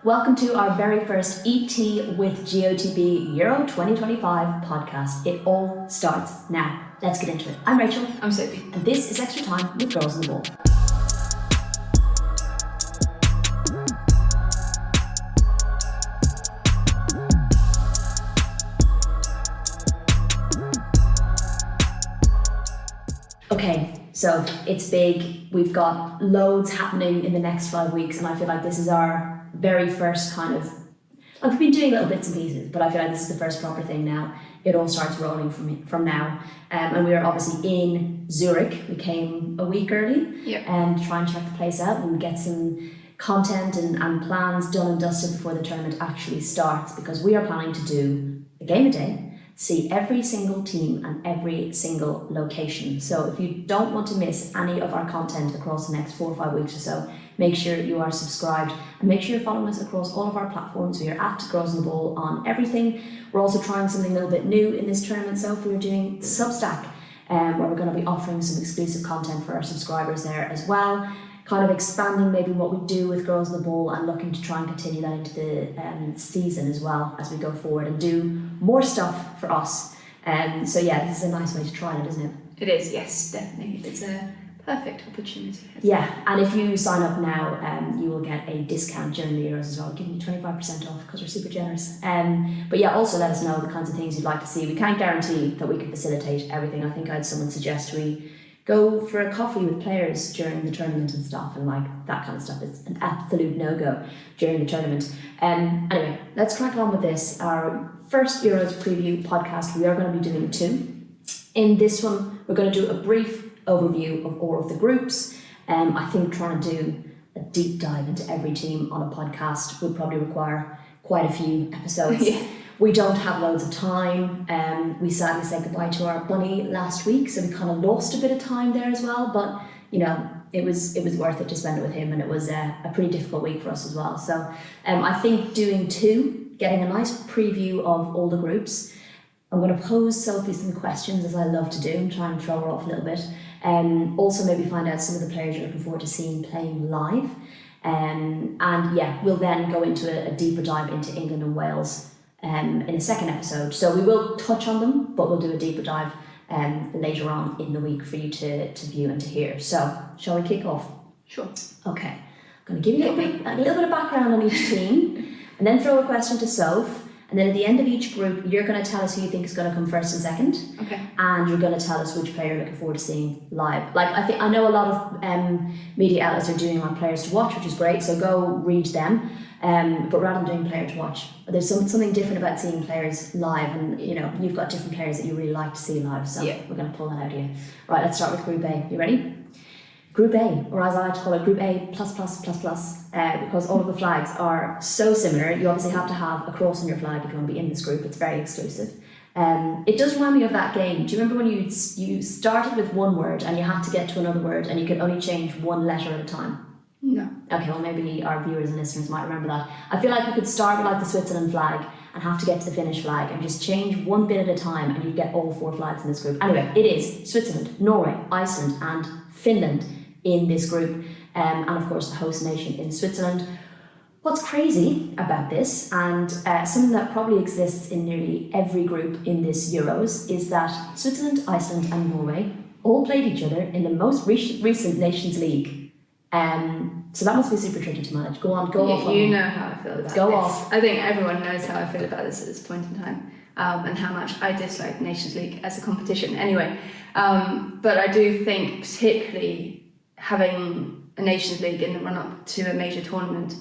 Welcome to our very first ET with GOTB Euro 2025 podcast. It all starts now. Let's get into it. I'm Rachel. I'm Sophie. And this is Extra Time with Girls on the Ball. Okay, so it's big. We've got loads happening in the next 5 weeks, and I feel like this is our very first kind of, like we've been doing little bits and pieces, but I feel like this is the first proper thing now. It all starts rolling from now. And we are obviously in Zurich. We came a week early to try and check the place out and get some content and plans done and dusted before the tournament actually starts, because we are planning to do a game a day, see every single team and every single location. So if you don't want to miss any of our content across the next 4 or 5 weeks or so, make sure you are subscribed and make sure you're following us across all of our platforms. We are at GirlsontheBall on everything. We're also trying something a little bit new in this tournament. So we're doing Substack, where we're going to be offering some exclusive content for our subscribers there as well. Kind of expanding maybe what we do with Girls on the Ball and looking to try and continue that into the season as well as we go forward and do more stuff for us. So yeah, this is a nice way to try it, isn't it? It is, yes, definitely. It's a perfect opportunity. Yeah, and if you sign up now, you will get a discount during the Euros as well, giving you 25% off because we're super generous. But yeah, also let us know the kinds of things you'd like to see. We can't guarantee that we can facilitate everything. I think I had someone suggest we go for a coffee with players during the tournament and stuff, and like that kind of stuff is an absolute no-go during the tournament. Anyway, let's crack on with this. Our first Euros preview podcast, we are going to be doing 2. In this one, we're going to do a brief overview of all of the groups. I think trying to do a deep dive into every team on a podcast would probably require quite a few episodes. Yeah. We don't have loads of time. We sadly said goodbye to our bunny last week, so we kind of lost a bit of time there as well. But you know, it was worth it to spend it with him, and it was a pretty difficult week for us as well. So I think doing 2, getting a nice preview of all the groups. I'm going to pose Sophie some questions, as I love to do, and try and throw her off a little bit. Also maybe find out some of the players you're looking forward to seeing playing live. And yeah, we'll then go into a deeper dive into England and Wales in a second episode. So we will touch on them, but we'll do a deeper dive later on in the week for you to view and to hear. So shall we kick off? Sure. Okay. I'm going to give you a little bit of background on each team, and then throw a question to Soph. And then at the end of each group, you're going to tell us who you think is going to come first and second. Okay. And you're going to tell us which player you're looking forward to seeing live. Like I know a lot of media outlets are doing like players to watch, which is great. So go read them. But rather than doing player to watch, there's something different about seeing players live. And you know, you've got different players that you really like to see live. So we're going to pull that out of you. Right, let's start with Group A. You ready? Group A, or as I like to call it, Group A++++, because all of the flags are so similar. You obviously have to have a cross on your flag if you want to be in this group. It's very exclusive. It does remind me of that game. Do you remember when you started with one word and you had to get to another word and you could only change one letter at a time? No. Okay, well maybe our viewers and listeners might remember that. I feel like you could start with like the Switzerland flag and have to get to the Finnish flag and just change one bit at a time and you'd get all 4 flags in this group. Anyway, it is Switzerland, Norway, Iceland and Finland in this group, and of course the host nation in Switzerland. What's crazy about this, and something that probably exists in nearly every group in this Euros, is that Switzerland, Iceland and Norway all played each other in the most recent Nations League. So that must be super tricky to manage. Go off. You know how I feel about this. Go off. I think everyone knows how I feel about this at this point in time, and how much I dislike Nations League as a competition anyway. But I do think particularly having a Nations League in the run-up to a major tournament,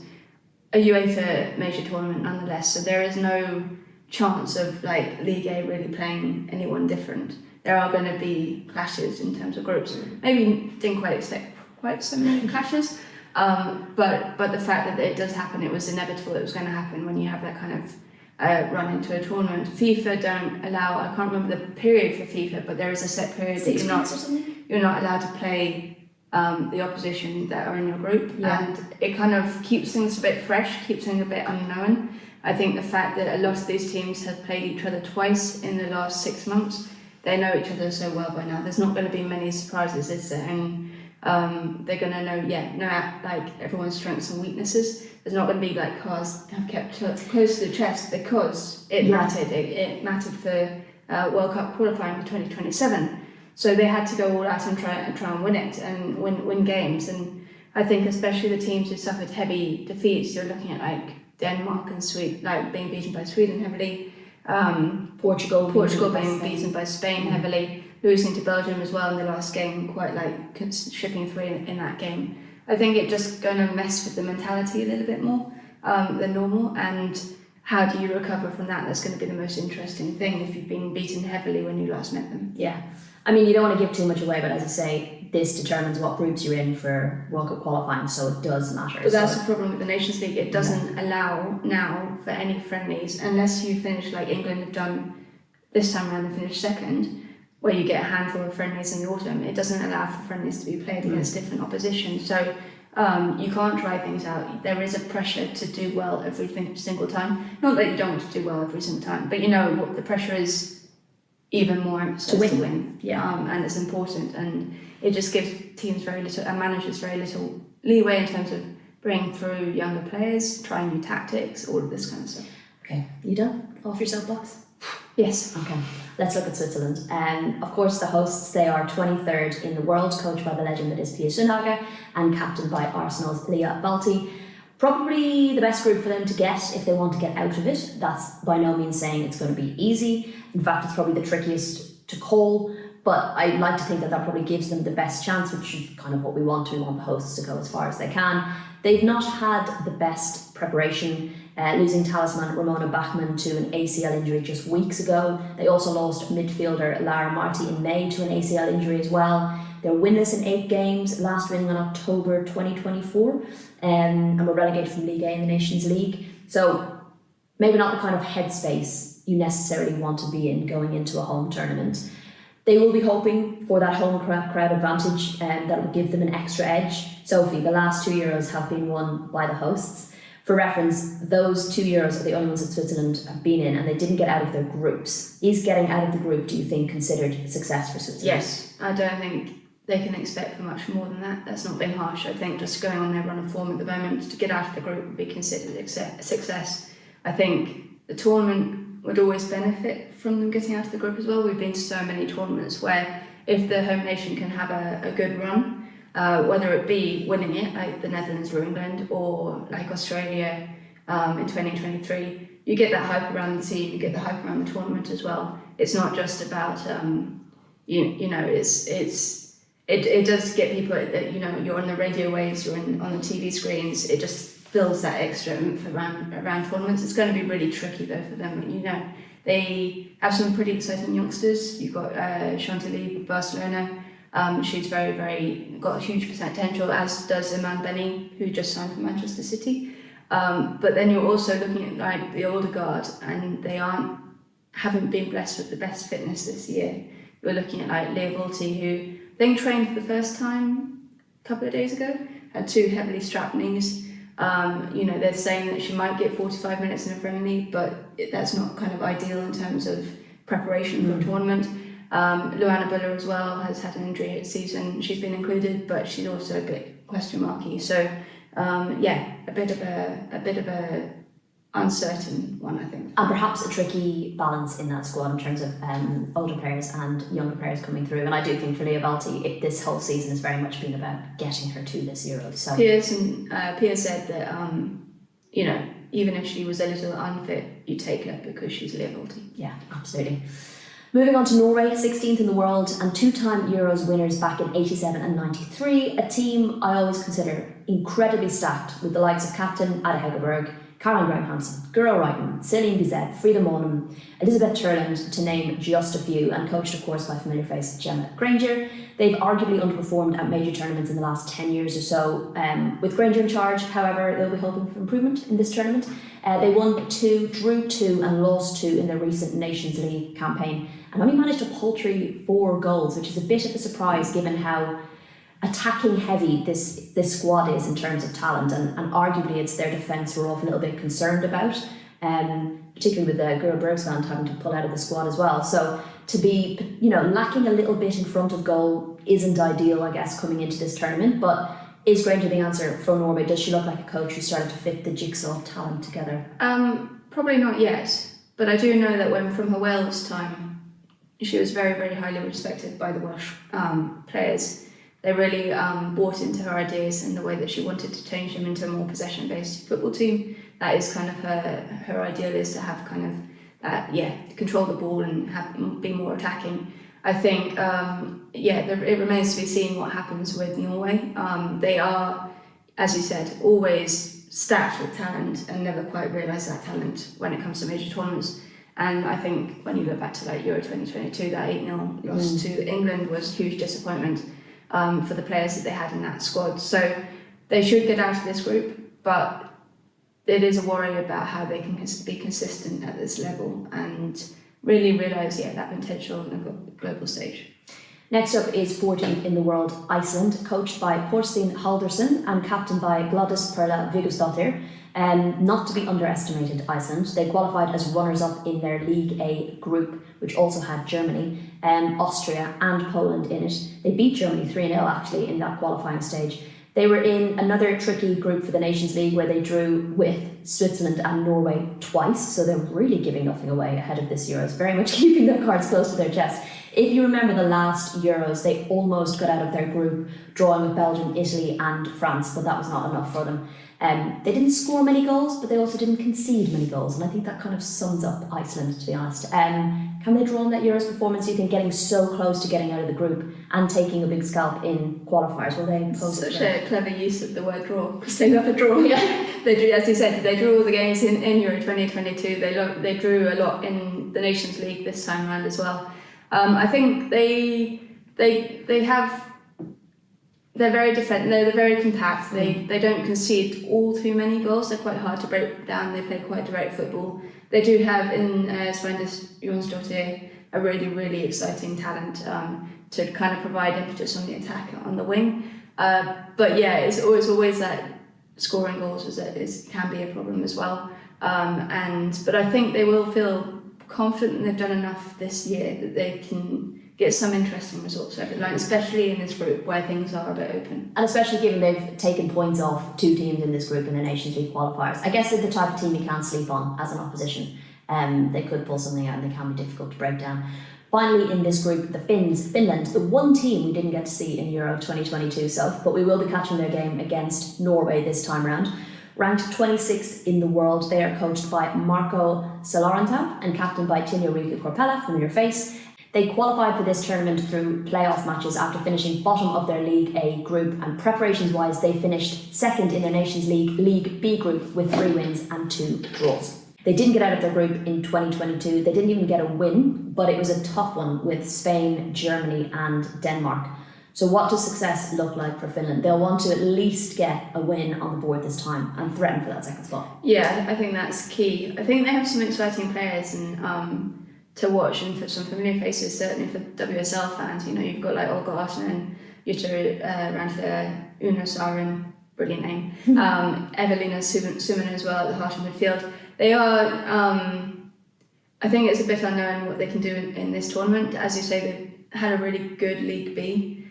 a UEFA major tournament nonetheless, so there is no chance of like League A really playing anyone different. There are going to be clashes in terms of groups. Maybe didn't quite expect quite so many clashes, but the fact that it does happen, it was inevitable it was going to happen when you have that kind of run into a tournament. FIFA don't allow, I can't remember the period for FIFA, but there is a set period that you're not allowed to play the opposition that are in your group, and it kind of keeps things a bit fresh, keeps things a bit unknown. I think the fact that a lot of these teams have played each other twice in the last 6 months, they know each other so well by now. There's not going to be many surprises, is there? And They're going to know like everyone's strengths and weaknesses. There's not going to be like cards have kept close to the chest because it mattered. It mattered for World Cup qualifying for 2027. So they had to go all out and try and win it and win games. And I think especially the teams who suffered heavy defeats, you're looking at like Denmark and Sweden, like being beaten by Sweden heavily. Portugal being beaten by Spain heavily, losing to Belgium as well in the last game, quite like shipping through in that game. I think it's just going to mess with the mentality a little bit more than normal, and how do you recover from that? That's going to be the most interesting thing if you've been beaten heavily when you last met them. Yeah, I mean, you don't want to give too much away, but as I say, this determines what groups you're in for World Cup qualifying, so it does matter. But that's the problem with the Nations League. It doesn't allow now for any friendlies, unless you finish like England have done this time around and finish second, where you get a handful of friendlies in the autumn. It doesn't allow for friendlies to be played against different opposition. So you can't try things out. There is a pressure to do well every single time. Not that you don't want to do well every single time, but you know what the pressure is, even more emphasis to win. And it's important, and it just gives teams very little and managers very little leeway in terms of bringing through younger players, trying new tactics, all of this kind of stuff. Okay, you done? Off your soapbox? Yes. Okay, let's look at Switzerland. Of course, the hosts, they are 23rd in the world, coached by the legend that is Pia Sundhage and captained by Arsenal's Lia Balti. Probably the best group for them to get if they want to get out of it. That's by no means saying it's going to be easy. In fact, it's probably the trickiest to call, but I'd like to think that probably gives them the best chance, which is kind of what we want. We want the hosts to go as far as they can. They've not had the best preparation, losing talisman Ramona Bachmann to an ACL injury just weeks ago. They also lost midfielder Lara Marti in May to an ACL injury as well. They're winless in 8 games, last winning in October 2024, and were relegated from Ligue A in the Nations League. So maybe not the kind of headspace you necessarily want to be in going into a home tournament. They will be hoping for that home crowd advantage, and that will give them an extra edge. Sophie, the last 2 Euros have been won by the hosts. For reference, those 2 Euros are the only ones that Switzerland have been in, and they didn't get out of their groups. Is getting out of the group, do you think, considered a success for Switzerland? Yes, I don't think they can expect for much more than that. That's not being harsh. I think just going on their run of form at the moment, to get out of the group would be considered a success. I think the tournament would always benefit from them getting out of the group as well. We've been to so many tournaments where if the home nation can have a good run, whether it be winning it, like the Netherlands or England, or like Australia in 2023, you get that hype around the team, you get the hype around the tournament as well. It's not just about, it does get people, you're on the radio waves, you're on the TV screens, it just builds that extra oomph around tournaments. It's going to be really tricky though for them. They have some pretty exciting youngsters. You've got Chantilly of Barcelona. She's very, very got a huge potential, as does Iman Benny, who just signed for Manchester City. But then you're also looking at like the older guard, and they haven't been blessed with the best fitness this year. You're looking at like Lia Balti, who I think trained for the first time a couple of days ago, had 2 heavily strapped knees. They're saying that she might get 45 minutes in a friendly, but that's not kind of ideal in terms of preparation for a tournament. Luana Buller as well has had an injury this season. She's been included, but she's also a bit question marky. So a bit of a uncertain one, I think. And perhaps a tricky balance in that squad in terms of older players and younger players coming through. And I do think for Lia Balti, this whole season has very much been about getting her to this Euro. So Pia said that even if she was a little unfit, you take her because she's Lia Balti. Yeah, absolutely. Moving on to Norway, 16th in the world and 2-time Euros winners back in 87 and 93. A team I always consider incredibly stacked, with the likes of captain Ada Hegerberg, Caroline Graham-Hansen, Guro Reitman, Céline Bizet, Frida Monum, Elizabeth Turland, to name just a few, and coached of course by familiar face Gemma Granger. They've arguably underperformed at major tournaments in the last 10 years or so. With Granger in charge, however, they'll be hoping for improvement in this tournament. They won 2, drew 2 and lost 2 in their recent Nations League campaign, and only managed a paltry 4 goals, which is a bit of a surprise given how attacking heavy this squad is in terms of talent, and arguably it's their defence we're all a little bit concerned about. particularly with GirlsontheBall having to pull out of the squad as well. So to be, lacking a little bit in front of goal isn't ideal, I guess, coming into this tournament. But is Granger the answer for Norway? Does she look like a coach who started to fit the jigsaw of talent together? Probably not yet, but I do know that from her Wales time, she was very, very highly respected by the Welsh players. They really bought into her ideas and the way that she wanted to change them into a more possession-based football team. That is kind of her ideal, is to have kind of control the ball and be more attacking. I think, it remains to be seen what happens with Norway. They are, as you said, always stacked with talent and never quite realise that talent when it comes to major tournaments. And I think when you look back to like Euro 2022, that 8-0 loss to England was a huge disappointment for the players that they had in that squad. So they should get out of this group, but it is a worry about how they can be consistent at this level and really realise that potential on the global stage. Next up is 14th in the world, Iceland, coached by Þorsteinn Halldórsson and captained by Gladys Perla Vigusdóttir. Not to be underestimated, Iceland. They qualified as runners-up in their League A group, which also had Germany, Austria and Poland in it. They beat Germany 3-0 actually in that qualifying stage. They were in another tricky group for the Nations League where they drew with Switzerland and Norway twice, so they're really giving nothing away ahead of this Euros, very much keeping their cards close to their chest. If you remember the last Euros, they almost got out of their group, drawing with Belgium, Italy and France, but that was not enough for them. They didn't score many goals, but they also didn't concede many goals, and I think that kind of sums up Iceland, to be honest. Can they draw on that Euros performance, do you think, getting so close to getting out of the group and taking a big scalp in qualifiers? Will they pose such a clever use of the word draw, because they love a draw. They drew, as you said, they drew all the games in Euro 2022. They drew a lot in the Nations League this time around as well. I think they're very they're very compact. They don't concede all too many goals. They're quite hard to break down. They play quite direct football. They do have in Svandís Jónsdóttir a really, really exciting talent to kind of provide impetus on the attack on the wing. But it's always that scoring goals can be a problem as well. But I think they will feel confident that they've done enough this year that they can get some interesting results over the line, especially in this group where things are a bit open. And especially given they've taken points off two teams in this group in the Nations League qualifiers. I guess they're the type of team you can't sleep on as an opposition. They could pull something out and they can be difficult to break down. Finally, in this group, the Finland, the one team we didn't get to see in Euro 2022, but we will be catching their game against Norway this time round. Ranked 26th in the world, they are coached by Marco Salaranta and captained by Tinja Riikka Korpela, familiar face. They qualified for this tournament through playoff matches after finishing bottom of their League A group, and preparations-wise, they finished second in their Nations League League B group with 3 wins and 2 draws. They didn't get out of their group in 2022. They didn't even get a win, but it was a tough one with Spain, Germany and Denmark. So what does success look like for Finland? They'll want to at least get a win on the board this time and threaten for that second spot. Yeah, I think that's key. I think they have some exciting players and to watch, and for some familiar faces, certainly for WSL fans. You've got like Olga Artonen, Jutta Rantler, Una Sarin, brilliant name, Evelina Suman as well at the heart of midfield. They are, I think it's a bit unknown what they can do in this tournament. As you say, they've had a really good League B.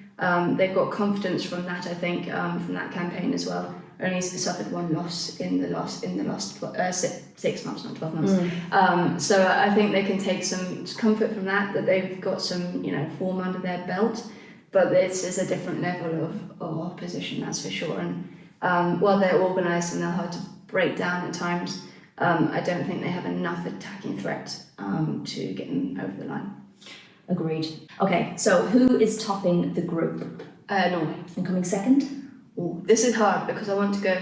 They've got confidence from that, I think, from that campaign as well. Only suffered 1 loss in the last 6 months, not 12 months. So I think they can take some comfort from that they've got some form under their belt. But this is a different level of opposition, that's for sure. And while they're organised and they're hard to break down at times, I don't think they have enough attacking threat to get them over the line. Agreed. Okay, so who is topping the group? Norway. And coming second? Ooh, this is hard because I want to go.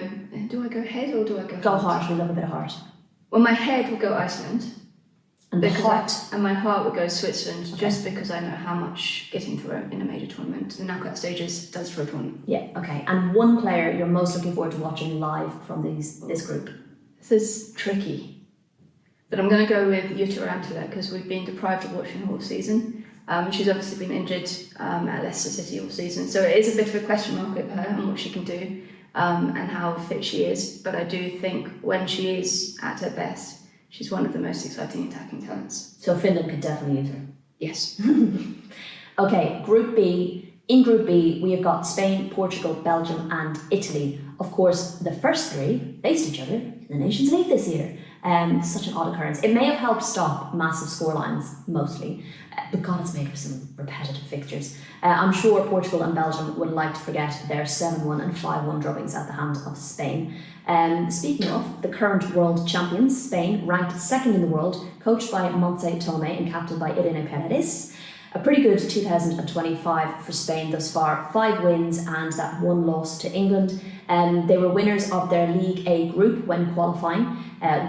Do I go head or do I go heart? Go heart. We love a bit of heart. Well, my head will go Iceland. And the heart? And my heart would go Switzerland, just because I know how much getting through in a major tournament, the knockout stages, does for a tournament. Yeah, okay. And one player you're most looking forward to watching live from this group? This is tricky. But I'm going to go with Jutta Rantler because we've been deprived of watching her all season. She's obviously been injured at Leicester City all season, so it is a bit of a question mark with her and what she can do and how fit she is. But I do think when she is at her best, she's one of the most exciting attacking talents. So Finland could definitely use her. Yes. Okay, Group B. In Group B, we have got Spain, Portugal, Belgium and Italy. Of course, the first three faced each other in the Nations League this year. Such an odd occurrence. It may have helped stop massive scorelines, mostly, but God, it's made for some repetitive fixtures. I'm sure Portugal and Belgium would like to forget their 7-1 and 5-1 drubbings at the hand of Spain. Speaking of, the current world champions, Spain, ranked second in the world, coached by Montse Tomé and captained by Irene Paredes. A pretty good 2025 for Spain thus far. 5 wins and that 1 loss to England. They were winners of their League A group when qualifying,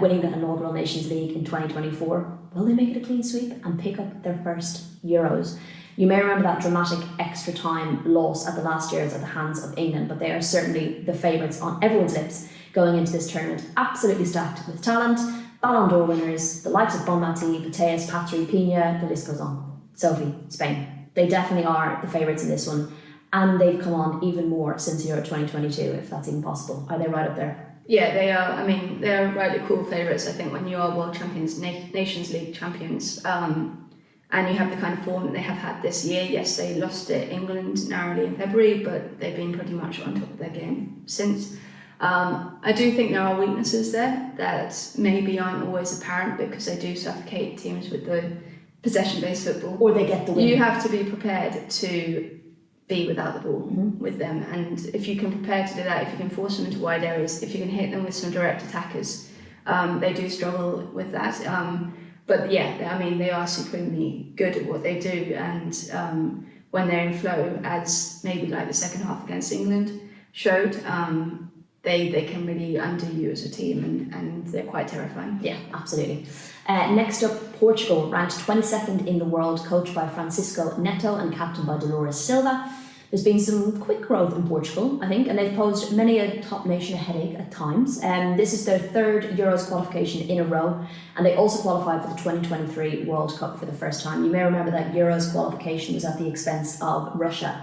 winning the inaugural Nations League in 2024. Will they make it a clean sweep and pick up their first Euros? You may remember that dramatic extra time loss at the last Euros at the hands of England, but they are certainly the favourites on everyone's lips going into this tournament. Absolutely stacked with talent, Ballon d'Or winners, the likes of Bonmati, Mateus, Patry, Pina, the list goes on. Sophie, Spain. They definitely are the favourites in this one, and they've come on even more since Euro 2022, if that's even possible. Are they right up there? Yeah, they are. I mean, they're rightly cool favourites, I think, when you are world champions, Nations League champions, and you have the kind of form that they have had this year. Yes, they lost to England narrowly in February, but they've been pretty much on top of their game since. I do think there are weaknesses there that maybe aren't always apparent because they do suffocate teams with the possession-based football. Or they get the win. You have to be prepared to be without the ball with them, and if you can prepare to do that, if you can force them into wide areas, if you can hit them with some direct attackers, they do struggle with that. But yeah, I mean, they are supremely good at what they do, and when they're in flow, as maybe like the second half against England showed, they can really undo you as a team, and they're quite terrifying. Yeah, absolutely. Next up, Portugal, ranked 22nd in the world, coached by Francisco Neto and captained by Dolores Silva. There's been some quick growth in Portugal, I think, and they've posed many a top nation a headache at times. This is their 3rd Euros qualification in a row, and they also qualified for the 2023 World Cup for the first time. You may remember that Euros qualification was at the expense of Russia,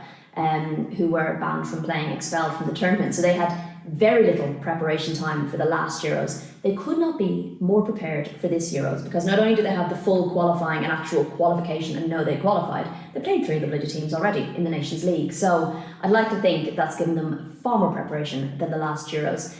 who were banned from playing, expelled from the tournament. So they had very little preparation time for the last Euros. They could not be more prepared for this Euros, because not only do they have the full qualifying and actual qualification and know they qualified, they played 3 of the bloody teams already in the Nations League. So I'd like to think that's given them far more preparation than the last Euros.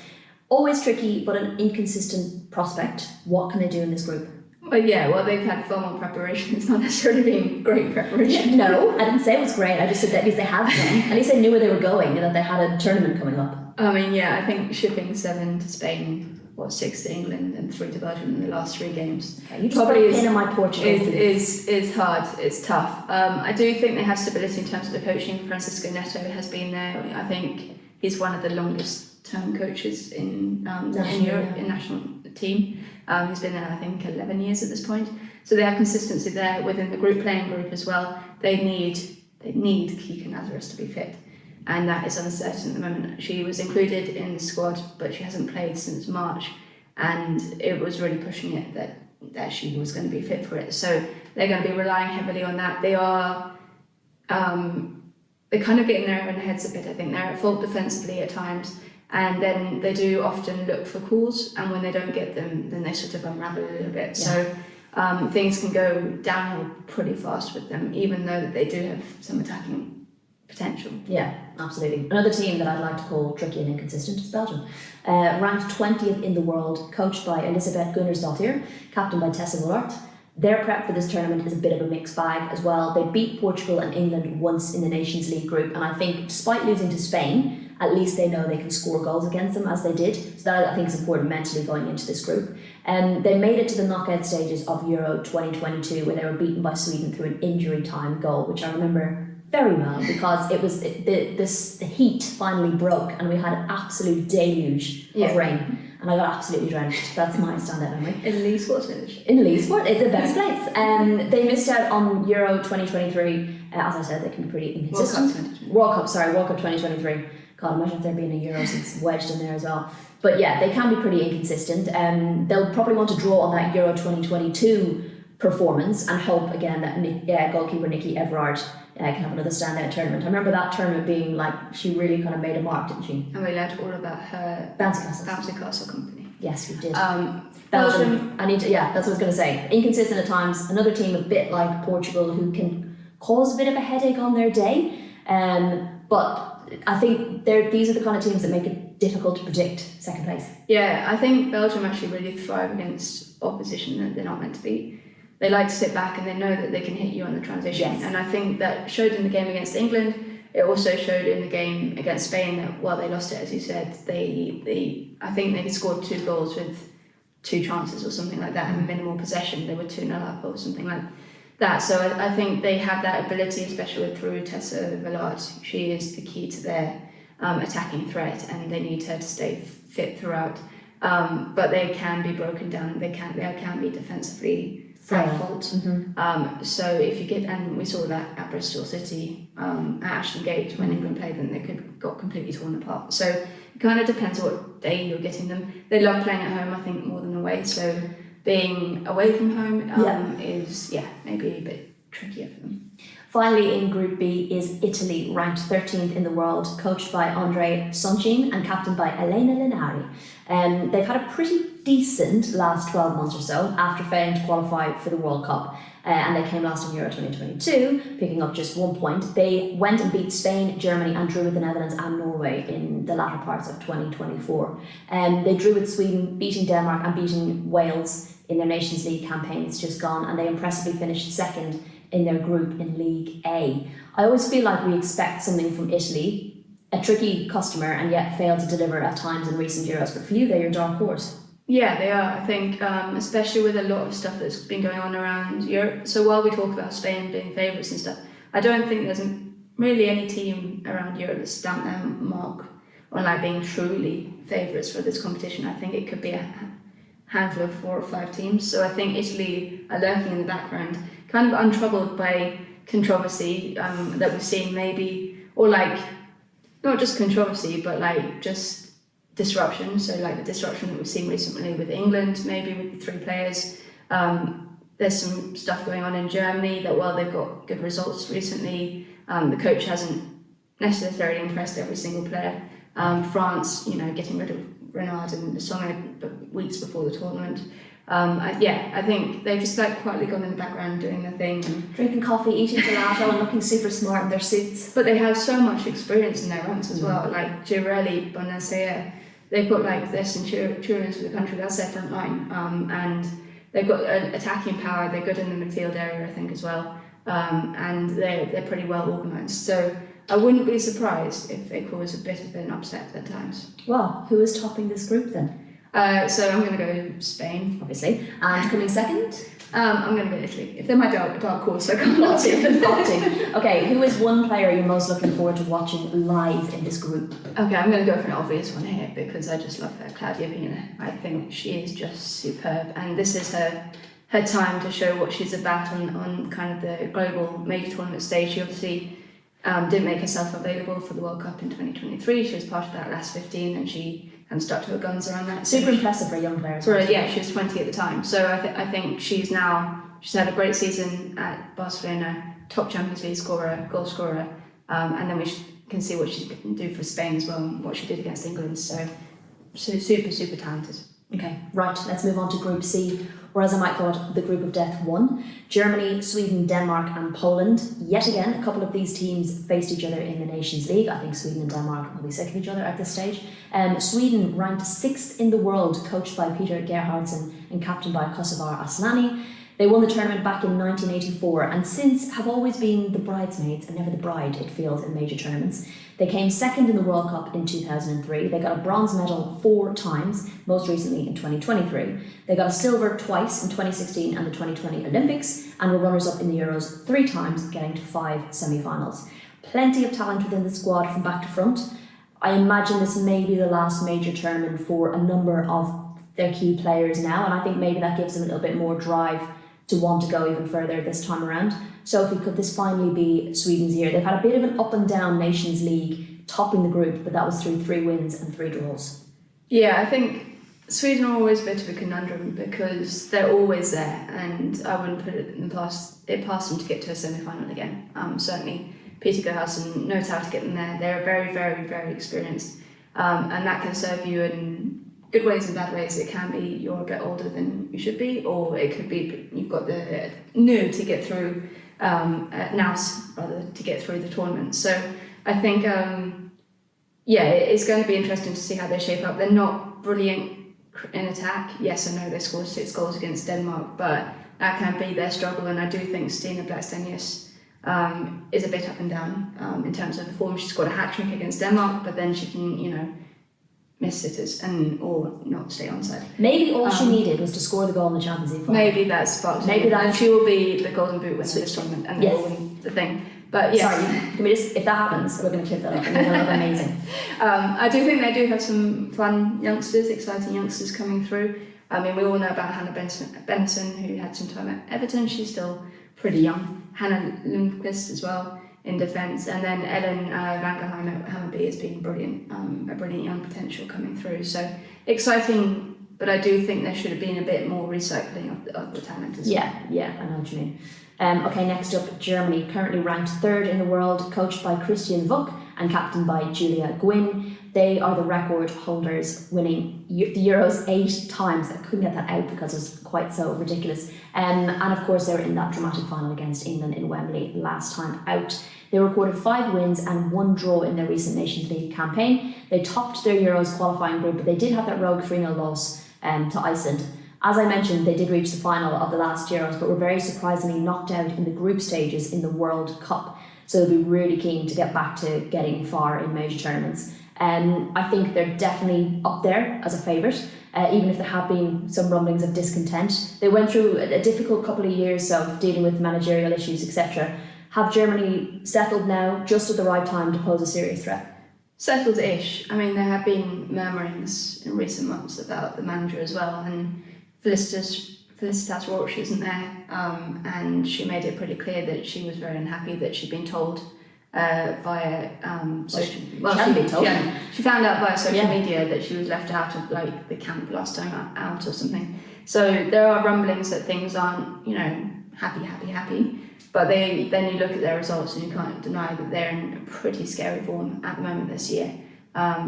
Always tricky, but an inconsistent prospect. What can they do in this group? Well, they've had far more preparation. It's not necessarily been great preparation. No, I didn't say it was great. I just said that at least they had some. At least they knew where they were going and that they had a tournament coming up. I mean, yeah, I think shipping 7 to Spain, 6 to England and 3 to Belgium in the last 3 games. Okay, you just probably put a pin in my Portugal. Is hard. It's tough. I do think they have stability in terms of the coaching. Francisco Neto has been there. I think he's one of the longest term coaches in Europe, in national team. He's been there, I think, 11 years at this point. So they have consistency there within the playing group as well. They need Kika Nazaris to be fit, and that is uncertain at the moment. She was included in the squad, but she hasn't played since March, and it was really pushing it that she was going to be fit for it. So they're going to be relying heavily on that. They are they're kind of getting their own heads a bit. I think they're at fault defensively at times, and then they do often look for calls, and when they don't get them, then they sort of unravel a little bit. Yeah. So things can go downhill pretty fast with them, even though they do have some attacking potential. Yeah, absolutely. Another team that I'd like to call tricky and inconsistent is Belgium. Ranked 20th in the world, coached by Elisabeth Gunnarsdottir, captained by Tessa Mullart. Their prep for this tournament is a bit of a mixed bag as well. They beat Portugal and England once in the Nations League group, and I think despite losing to Spain, at least they know they can score goals against them, as they did. So that, I think, is important mentally going into this group. They made it to the knockout stages of Euro 2022, where they were beaten by Sweden through an injury time goal, which I remember very well because it was the heat finally broke and we had an absolute deluge of rain. And I got absolutely drenched. That's my standout memory. In Lee's Village. In Lee's Village, it's the best place. They missed out on Euro 2023. As I said, they can be pretty inconsistent. World Cup 2023. God, imagine if there being a Euros, it's wedged in there as well. But yeah, they can be pretty inconsistent. They'll probably want to draw on that Euro 2022 performance and hope again that goalkeeper Nikki Everard can have another standout tournament. I remember that tournament being like, she really kind of made a mark, didn't she? And we learned all about her Bouncy Castle company. Yes, we did. Belgium, that's what I was going to say. Inconsistent at times. Another team a bit like Portugal who can cause a bit of a headache on their day. But I think these are the kind of teams that make it difficult to predict second place. Yeah, I think Belgium actually really thrive against opposition that they're not meant to beat. They like to sit back and they know that they can hit you on the transition. Yes. And I think that showed in the game against England. It also showed in the game against Spain that while they lost it, as you said, I think they scored 2 goals with 2 chances or something like that and minimal possession. They were 2-0 up or something like that. So I think they have that ability, especially through Tessa Villard. She is the key to their attacking threat, and they need her to stay fit throughout. But they can be broken down. They can be defensively at fault. So if you get, and we saw that at Bristol City, at Ashton Gate when England played them, they got completely torn apart. So it kind of depends what day you're getting them. They love playing at home, I think, more than away. So being away from home is maybe a bit trickier for them. Finally, in Group B is Italy, ranked 13th in the world, coached by Andre Soncin and captained by Elena Linari. They've had a pretty decent last 12 months or so after failing to qualify for the World Cup. And they came last in Euro 2022, picking up just 1 point. They went and beat Spain, Germany and drew with the Netherlands and Norway in the latter parts of 2024. They drew with Sweden, beating Denmark and beating Wales in their Nations League campaign. It's just gone, and they impressively finished second in their group in League A. I always feel like we expect something from Italy, a tricky customer, and yet fail to deliver at times in recent Euros. But for you, they're your dark horse. Yeah, they are. I think, especially with a lot of stuff that's been going on around Europe. So while we talk about Spain being favourites and stuff, I don't think there's really any team around Europe that's stamped their mark on like being truly favourites for this competition. I think it could be a handful of 4 or 5 teams. So I think Italy are lurking in the background, kind of untroubled by controversy that we've seen maybe, or like not just controversy, but like just disruption. So like the disruption that we've seen recently with England, maybe with the 3 players. There's some stuff going on in Germany that while they've got good results recently, the coach hasn't necessarily impressed every single player. France, getting rid of Renard and Sommer weeks before the tournament. I think they've just like quietly gone in the background doing their thing. Drinking coffee, eating gelato and looking super smart in their suits. But they have so much experience in their ranks as well. Like Girelli, Bonacea, they've got like their centurions of the country, that's their front line. And they've got attacking power, they're good in the midfield area, I think, as well. And they're pretty well organised. So I wouldn't be surprised if they cause a bit of an upset at times. Well, who is topping this group then? So I'm going to go Spain, obviously. And coming second? I'm going to go Italy. If they're my dark horse, I can't not to. Okay, who is one player you're most looking forward to watching live in this group? Okay, I'm going to go for an obvious one here because I just love her, Claudia Pina. I think she is just superb, and this is her time to show what she's about on kind of the global major tournament stage. She obviously didn't make herself available for the World Cup in 2023. She was part of that last 15, and she and stuck to her guns around that. Super impressive for a young player. Yeah, she was 20 at the time. So I think she's had a great season at Barcelona, top Champions League scorer, goal scorer, and then we can see what she can do for Spain as well, and what she did against England. So super, super talented. Okay, right, let's move on to Group C, or as I might call it, the Group of Death 1. Germany, Sweden, Denmark and Poland. Yet again, a couple of these teams faced each other in the Nations League. I think Sweden and Denmark will be sick of each other at this stage. Sweden ranked 6th in the world, coached by Peter Gerhardsson and captained by Kosovar Asllani. They won the tournament back in 1984 and since have always been the bridesmaids and never the bride, it feels, in major tournaments. They came second in the World Cup in 2003. They got a bronze medal 4 times, most recently in 2023. They got a silver twice in 2016 and the 2020 Olympics, and were runners-up in the Euros 3 times, getting to 5 semi-finals. Plenty of talent within the squad from back to front. I imagine this may be the last major tournament for a number of their key players now, and I think maybe that gives them a little bit more drive to want to go even further this time around. Sophie, could this finally be Sweden's year? They've had a bit of an up and down Nations League, topping the group, but that was through 3 wins and 3 draws. Yeah, I think Sweden are always a bit of a conundrum because they're always there, and I wouldn't put it past them to get to a semi-final again. Certainly, Peter Gerhardsson knows how to get them there. They're very, very, very experienced, and that can serve you in good ways and bad ways. It can be you're a bit older than you should be, or it could be you've got the new to get through, nous rather, to get through the tournament. So I think, it's going to be interesting to see how they shape up. They're not brilliant in attack. Yes, I know they scored 6 goals against Denmark, but that can be their struggle. And I do think Stina Blackstenius is a bit up and down in terms of the form. She scored a hat-trick against Denmark, but then she can, miss sitters or not stay onside. Maybe all she needed was to score the goal in the Champions League final. Maybe that's sparked. Maybe that she will be the Golden Boot winner this tournament and will win the thing. But yes. Sorry, can we just, if that happens, we're going to clip that up and it'll look amazing. I do think they do have some fun youngsters, exciting youngsters coming through. I mean, we all know about Hannah Benson, who had some time at Everton. She's still pretty young. Hannah Lundqvist as well in defence, and then Ellen Vangerheim at Hammarby has been brilliant, a brilliant young potential coming through. So exciting, but I do think there should have been a bit more recycling of the talent as well. Yeah, I know what you mean. Okay, next up, Germany, currently ranked 3rd in the world, coached by Christian Wuck and captained by Julia Gwynn. They are the record holders, winning the Euros 8 times. I couldn't get that out because it was quite so ridiculous. And of course, they were in that dramatic final against England in Wembley last time out. They recorded 5 wins and 1 draw in their recent Nations League campaign. They topped their Euros qualifying group, but they did have that rogue 3-0 loss to Iceland. As I mentioned, they did reach the final of the last Euros, but were very surprisingly knocked out in the group stages in the World Cup. So they'll be really keen to get back to getting far in major tournaments. I think they're definitely up there as a favourite, even if there have been some rumblings of discontent. They went through a difficult couple of years of dealing with managerial issues, etc. Have Germany settled now, just at the right time to pose a serious threat? Settled-ish. I mean, there have been murmurings in recent months about the manager as well, and Felicitas Roche isn't there, and she made it pretty clear that she was very unhappy that she'd been told via social. She found out via social media that she was left out of the camp last time out or something. So there are rumblings that things aren't happy. But then you look at their results and you can't deny that they're in a pretty scary form at the moment this year.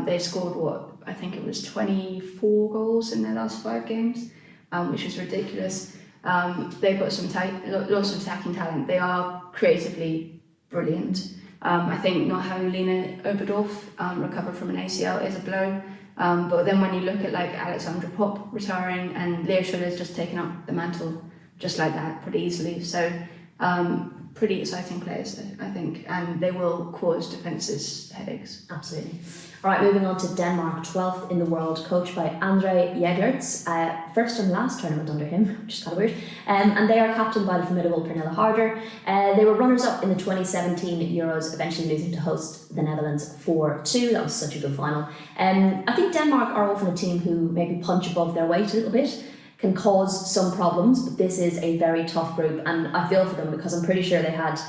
They've scored I think it was 24 goals in their last 5 games, which is ridiculous. They've got lots of attacking talent. They are creatively brilliant. I think not having Lena Oberdorf recover from an ACL is a blow. But then when you look at Alexandra Popp retiring and Leo Schuller's just taken up the mantle just like that pretty easily. So pretty exciting players, I think, and they will cause defences headaches. Absolutely. All right, moving on to Denmark, 12th in the world, coached by Andre Jägerts, first and last tournament under him, which is kind of weird, and they are captained by the formidable Pernille Harder. They were runners-up in the 2017 Euros, eventually losing to host the Netherlands 4-2. That was such a good final. I think Denmark are often a team who maybe punch above their weight a little bit, can cause some problems, but this is a very tough group, and I feel for them because I'm pretty sure they had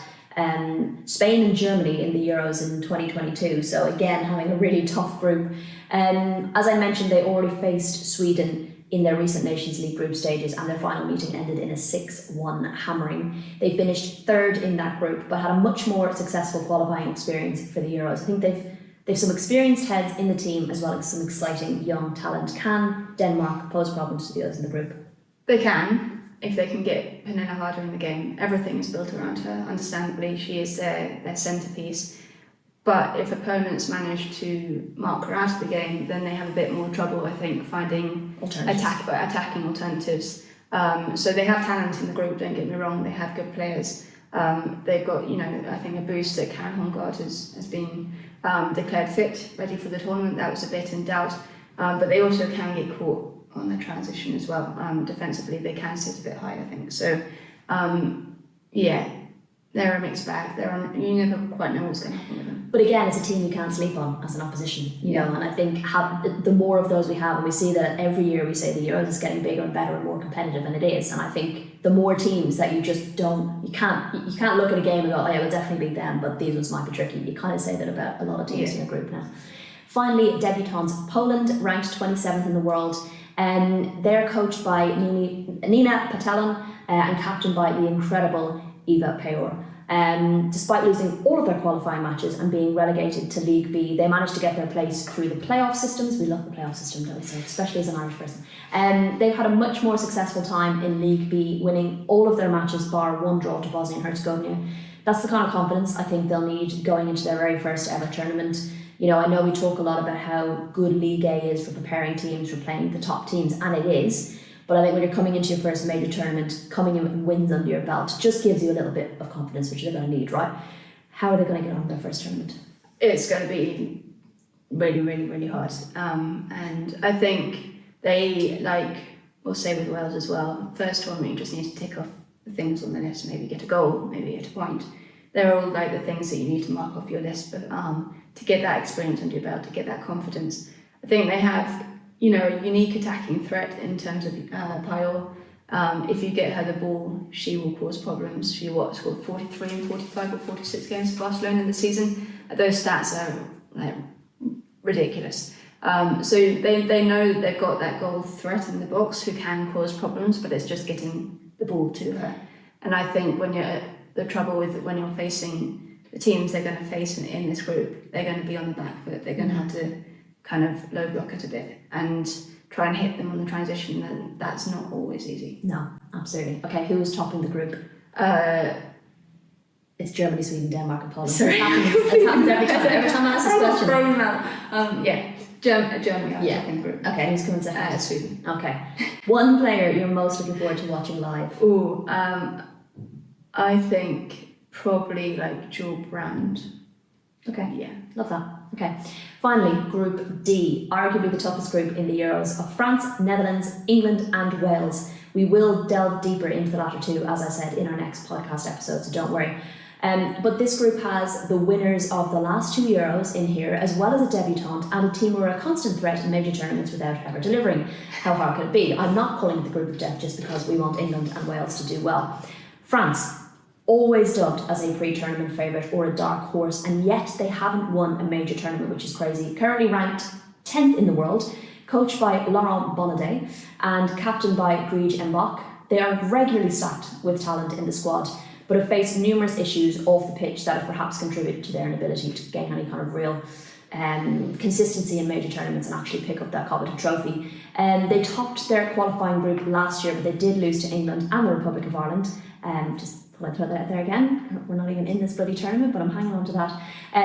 Spain and Germany in the Euros in 2022, so again having a really tough group. As I mentioned, they already faced Sweden in their recent Nations League group stages, and their final meeting ended in a 6-1 hammering. They finished 3rd in that group, but had a much more successful qualifying experience for the Euros. I think they've some experienced heads in the team as well as some exciting young talent. Can Denmark pose problems to the others in the group? They can, if they can get Pernille Harder in the game. Everything is built around her. Understandably, she is their centrepiece. But if opponents manage to mark her out of the game, then they have a bit more trouble, I think, finding attacking alternatives. So they have talent in the group, don't get me wrong. They have good players. They've got, I think a boost that Karen Holmgaard has been declared fit, ready for the tournament. That was a bit in doubt. But they also can get caught on the transition as well. Defensively, they can sit a bit high, I think. So, they're a mixed bag. You never quite know what's going to happen with them. But again, it's a team you can't sleep on as an opposition, you know. And I think the more of those we have, and we see that every year we say the Euros is getting bigger and better and more competitive, and it is. And I think the more teams that you just you can't look at a game and go, oh yeah, we'll definitely beat them, but these ones might be tricky. You kind of say that about a lot of teams in your group now. Finally, debutantes, Poland, ranked 27th in the world. They're coached by Nina Patelon and captained by the incredible Eva Peor. Despite losing all of their qualifying matches and being relegated to League B, they managed to get their place through the playoff systems. We love the playoff system, don't we? So, especially as an Irish person. They've had a much more successful time in League B, winning all of their matches bar one draw to Bosnia and Herzegovina. That's the kind of confidence I think they'll need going into their very first ever tournament. You know, I know we talk a lot about how good League A is for preparing teams for playing the top teams, and it is. But I think when you're coming into your first major tournament, coming in with wins under your belt just gives you a little bit of confidence, which they're going to need, right? How are they going to get on their first tournament? It's going to be really, really, really hard. And I think they, like, we'll say with Wales as well, first tournament you just need to tick off the things on the list, maybe get a goal, maybe get a point. They're all like the things that you need to mark off your list, but to get that experience under your belt, to get that confidence. I think they have, you know, a unique attacking threat in terms of Payol. If you get her the ball, she will cause problems. She scored 43 and 45 or 46 games for Barcelona in the season. Those stats are like ridiculous. So they know that they've got that goal threat in the box who can cause problems, but it's just getting the ball to her. And I think when you're facing the teams they're going to face in this group, they're going to be on the back foot. They're going to have to kind of low block it a bit and try and hit them on the transition, and that's not always easy. No, absolutely. Okay, who was topping the group? It's Germany, Sweden, Denmark and Poland. Sorry. It happens every time. Every time I ask this question. Germany are topping the group. Okay, who's coming second? Sweden. Okay. One player you're most looking forward to watching live? I think probably like Jewel Brand. Okay. Yeah. Love that. Okay. Finally, Group D, arguably the toughest group in the Euros, of France, Netherlands, England and Wales. We will delve deeper into the latter two, as I said, in our next podcast episode, so don't worry. But this group has the winners of the last two Euros in here, as well as a debutante and a team who are a constant threat in major tournaments without ever delivering. How hard could it be? I'm not calling it the group of death just because we want England and Wales to do well. France, always dubbed as a pre-tournament favourite or a dark horse, and yet they haven't won a major tournament, which is crazy. Currently ranked 10th in the world, coached by Laurent Bonnadet and captained by Grige Mbok. They are regularly stacked with talent in the squad, but have faced numerous issues off the pitch that have perhaps contributed to their inability to gain any kind of real consistency in major tournaments and actually pick up that coveted trophy. They topped their qualifying group last year, but they did lose to England and the Republic of Ireland. I'll throw that out there again. We're not even in this bloody tournament, but I'm hanging on to that.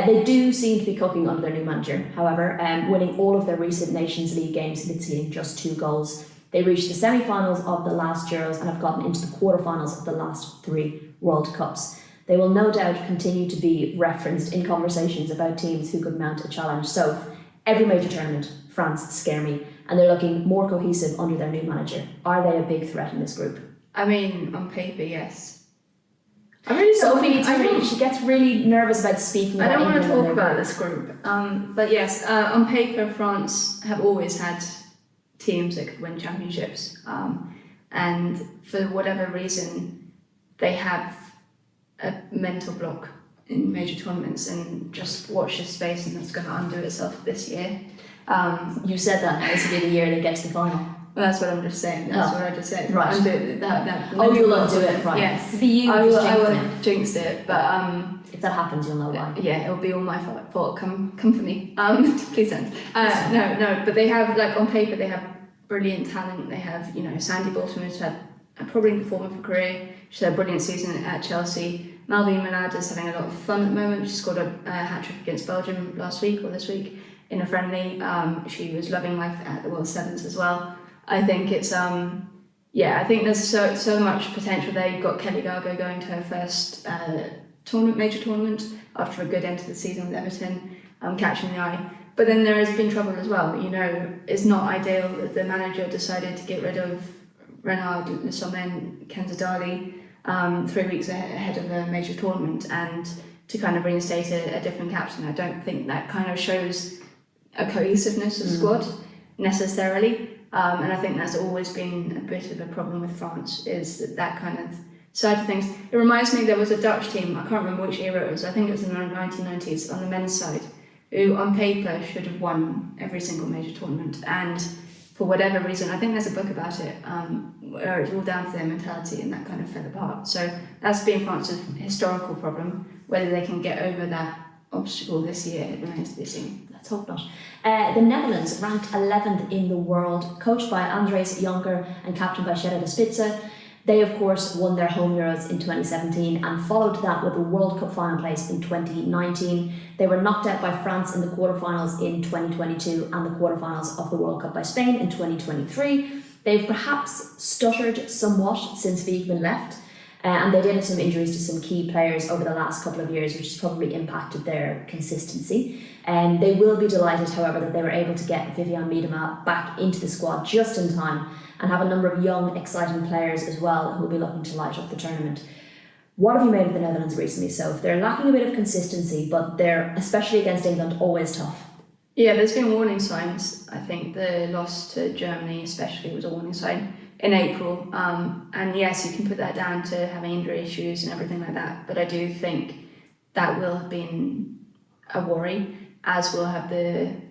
They do seem to be cooking under their new manager, however, winning all of their recent Nations League games, conceding just 2 goals. They reached the semi-finals of the last Euros and have gotten into the quarter-finals of the last 3 World Cups. They will no doubt continue to be referenced in conversations about teams who could mount a challenge. So, every major tournament, France scare me, and they're looking more cohesive under their new manager. Are they a big threat in this group? I mean, on paper, yes. Sophie she gets really nervous about speaking about I don't want to England talk about this group, but yes, on paper France have always had teams that could win championships, and for whatever reason they have a mental block in major tournaments, and just watch this space and it's going to undo itself this year. You said that now, this will be the year they get to the final. Well, that's what I'm just saying. That's what I just said. Right. Undo that. You'll undo it, right. Yes. It'll be you I who's will jinx it, but if that happens, you'll know why. Yeah, it'll be all my fault. Come for me. Please don't. No. But they have, like, on paper, they have brilliant talent. They have, Sandy Bolton, who's had a probably performer for career. She's had a brilliant season at Chelsea. Malvine Manad is having a lot of fun at the moment. She scored a hat-trick against Belgium last week or this week in a friendly. She was loving life at the World Sevens as well. I think it's I think there's so much potential there. You've got Kelly Gargo going to her first major tournament after a good end to the season with Everton, catching the eye. But then there has been trouble as well. It's not ideal that the manager decided to get rid of Renard, Lissomen, Kenzadali 3 weeks ahead of a major tournament, and to kind of reinstate a different captain. I don't think that kind of shows a cohesiveness of squad necessarily. And I think that's always been a bit of a problem with France, is that kind of side of things. It reminds me, there was a Dutch team, I can't remember which era it was, I think it was in the 1990s, on the men's side, who on paper should have won every single major tournament. And for whatever reason, I think there's a book about it, where it's all down to their mentality and that kind of fell apart. So that's been France's historical problem. Whether they can get over that obstacle this year, it remains to be seen. Let's hope not. The Netherlands ranked 11th in the world, coached by Andries Jonker and captained by Gerard de Spitze. They, of course, won their home Euros in 2017 and followed that with a World Cup final place in 2019. They were knocked out by France in the quarterfinals in 2022 and the quarterfinals of the World Cup by Spain in 2023. They've perhaps stuttered somewhat since Wiegman left, and they did have some injuries to some key players over the last couple of years, which has probably impacted their consistency. They will be delighted, however, that they were able to get Viviane Miedema back into the squad just in time, and have a number of young, exciting players as well who will be looking to light up the tournament. What have you made of the Netherlands recently, Soph? They're lacking a bit of consistency, but they're, especially against England, always tough. Yeah, there's been warning signs. I think the loss to Germany especially was a warning sign in April. And yes, you can put that down to having injury issues and everything like that, but I do think that will have been a worry, as will have it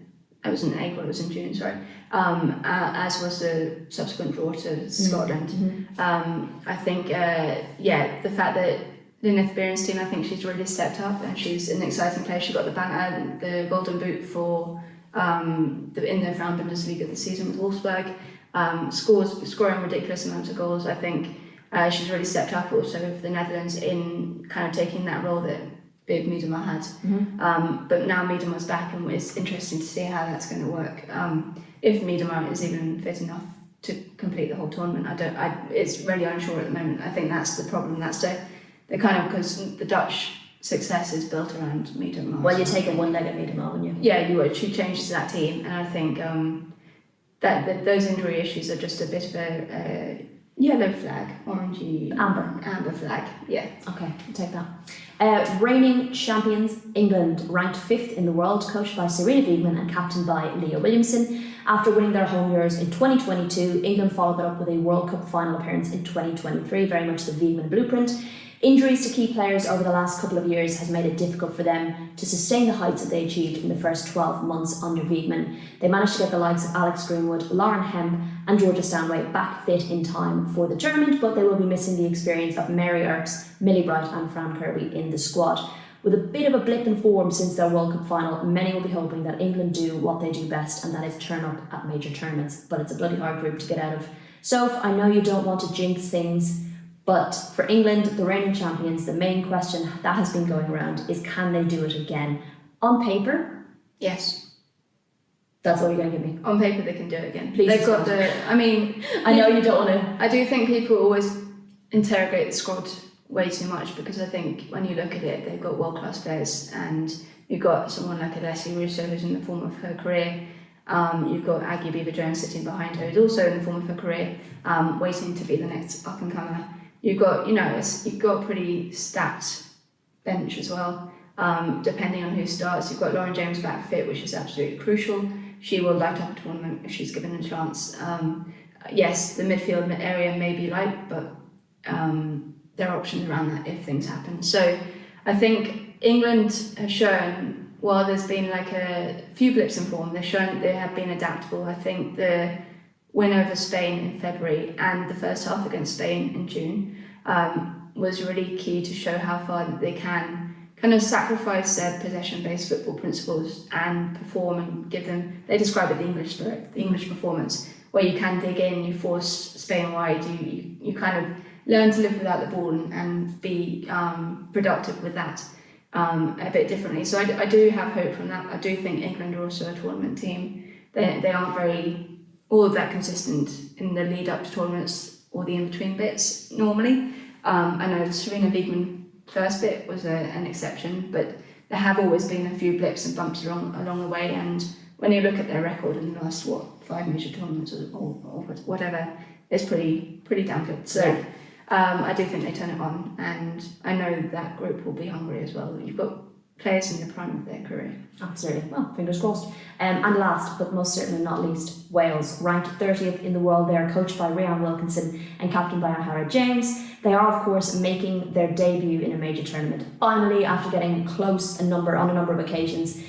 was in April, it was in June, sorry. As was the subsequent draw to Scotland. Mm-hmm. I think, the fact that Lineth Berenstein, I think she's really stepped up and she's an exciting player. She got the Golden Boot for in the Frauen Bundesliga this season with Wolfsburg. Scoring ridiculous amounts of goals. I think she's really stepped up also for the Netherlands in kind of taking that role that Viv Miedema had. Mm-hmm. But now Miedema's back, and it's interesting to see how that's going to work. If Miedema is even fit enough to complete the whole tournament, it's really unsure at the moment. I think that's the problem. That's the kind of, because the Dutch success is built around Miedema. Well, you take a one-legged Miedema, wouldn't you? Yeah, you would. She changes that team, and I think that those injury issues are just a bit of a yellow flag, orangey, amber flag. Yeah. Okay, I'll take that. Reigning champions England ranked 5th in the world, coached by Serena Wiegman and captained by Leah Williamson. After winning their home Euros in 2022, England followed that up with a World Cup final appearance in 2023, very much the Wiegman blueprint. Injuries to key players over the last couple of years has made it difficult for them to sustain the heights that they achieved in the first 12 months under Wiegman. They managed to get the likes of Alex Greenwood, Lauren Hemp and Georgia Stanway back fit in time for the tournament, but they will be missing the experience of Mary Earps, Millie Bright and Fran Kirby in the squad. With a bit of a blip in form since their World Cup final, many will be hoping that England do what they do best, and that is turn up at major tournaments, but it's a bloody hard group to get out of. Soph, I know you don't want to jinx things, but for England, the reigning champions, the main question that has been going around is, can they do it again? On paper? Yes. That's all you're going to give me? On paper, they can do it again. Please. They've got I know you don't want to. I do think people always interrogate the squad way too much, because I think when you look at it, they've got world-class players, and you've got someone like Alessia Russo, who's in the form of her career. You've got Aggie Beaver-Jones sitting behind her, who's also in the form of her career, waiting to be the next up-and-comer. You've got, you've got a pretty stacked bench as well, depending on who starts. You've got Lauren James back fit, which is absolutely crucial. She will light up a tournament if she's given a chance. Yes, the midfield area may be light, but there are options around that if things happen. So I think England have shown, while there's been like a few blips in form, they've shown they have been adaptable. I think the win over Spain in February and the first half against Spain in June was really key to show how far that they can kind of sacrifice their possession-based football principles and perform and give them, they describe it the English spirit, the English performance, where you can dig in, you force Spain wide, you kind of learn to live without the ball and be productive with that a bit differently. So I do have hope from that. I do think England are also a tournament team. They aren't all of that consistent in the lead up to tournaments or the in-between bits normally. I know the Serena Wiegman first bit was an exception, but there have always been a few blips and bumps along the way, and when you look at their record in the last 5 major tournaments or whatever, it's pretty damn good. So I do think they turn it on, and I know that group will be hungry as well. You've got players in the prime of their career. Absolutely. Well, fingers crossed. And last, but most certainly not least, Wales, ranked 30th in the world. They are coached by Rhian Wilkinson and captained by O'Hara James. They are, of course, making their debut in a major tournament. Finally, after getting close on a number of occasions.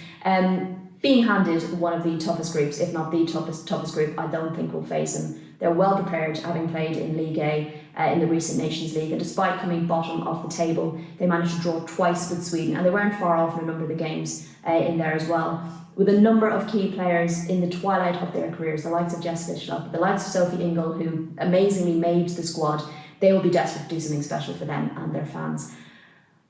being handed one of the toughest groups, if not the toughest group I don't think will face them. They're well prepared, having played in League A in the recent Nations League, and despite coming bottom of the table, they managed to draw twice with Sweden, and they weren't far off in a number of the games in there as well. With a number of key players in the twilight of their careers, the likes of Jessica Schlupp, the likes of Sophie Ingle, who amazingly made the squad, they will be desperate to do something special for them and their fans.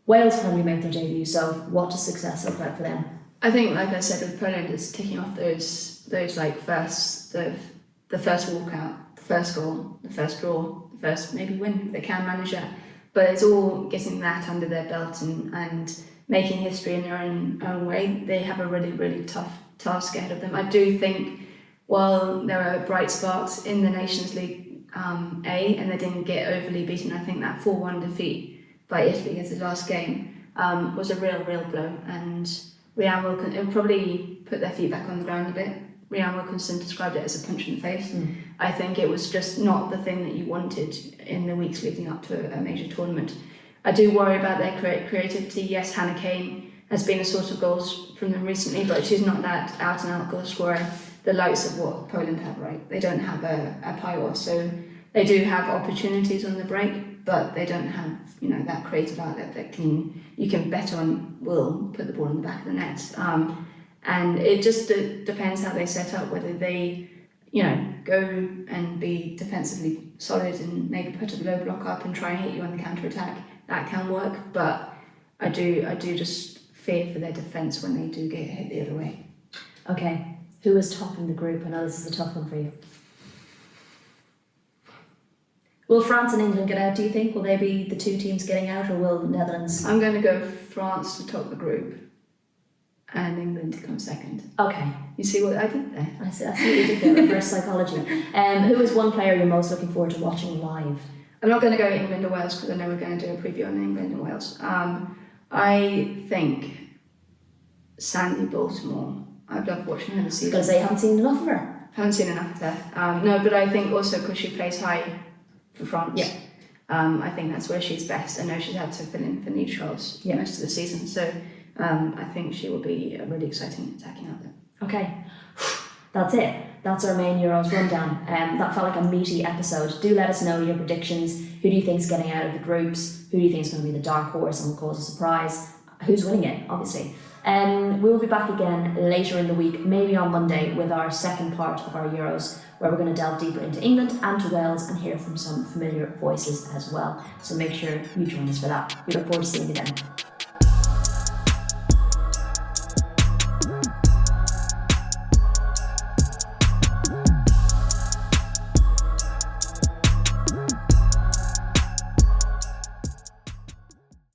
Wales finally make their debut, so what does success look like for them? I think, like I said, with Poland, it's ticking off those like the first walkout, the first goal, the first draw, the first maybe win if they can manage that. But it's all getting that under their belt and making history in their own way. They have a really, really tough task ahead of them. I do think while there are bright sparks in the Nations League A and they didn't get overly beaten, I think that 4-1 defeat by Italy as the last game was a real blow. And Rhian Wilkinson, it probably put their feet back on the ground a bit. Rhian Wilkinson described it as a punch in the face. I think it was just not the thing that you wanted in the weeks leading up to a major tournament. I do worry about their creativity. Yes, Hannah Kane has been a source of goals from them recently, but she's not that out-and-out goal scorer, the likes of what Poland have, right? They don't have a Pajor, so they do have opportunities on the break, but they don't have, that creative outlet that you can bet on will put the ball in the back of the net. And it just depends how they set up, whether they, go and be defensively solid and maybe put a low block up and try and hit you on the counter-attack. That can work, but I do just fear for their defence when they do get hit the other way. Okay, who is topping the group? I know this is a tough one for you. Will France and England get out, do you think? Will they be the two teams getting out, or will the Netherlands? I'm going to go France to top the group and England to come second. Okay. You see what I did there? I see what you did there, reverse psychology. Who is one player you're most looking forward to watching live? I'm not going to go England or Wales because I know we're going to do a preview on England and Wales. I think Sandy Baltimore. I've loved watching her this season. I was going to say, haven't seen enough of her. Haven't seen enough of her. No, but I think also because she plays high for France. Yeah. I think that's where she's best. I know she's had to fill in for neutrals most of the season, so I think she will be a really exciting attacking outlet. Okay, that's it. That's our main Euros rundown. That felt like a meaty episode. Do let us know your predictions. Who do you think is getting out of the groups? Who do you think is going to be the dark horse and will cause a surprise? Who's winning it, obviously. We'll be back again later in the week, maybe on Monday, with our second part of our Euros, where we're going to delve deeper into England and to Wales and hear from some familiar voices as well. So make sure you join us for that. We look forward to seeing you then.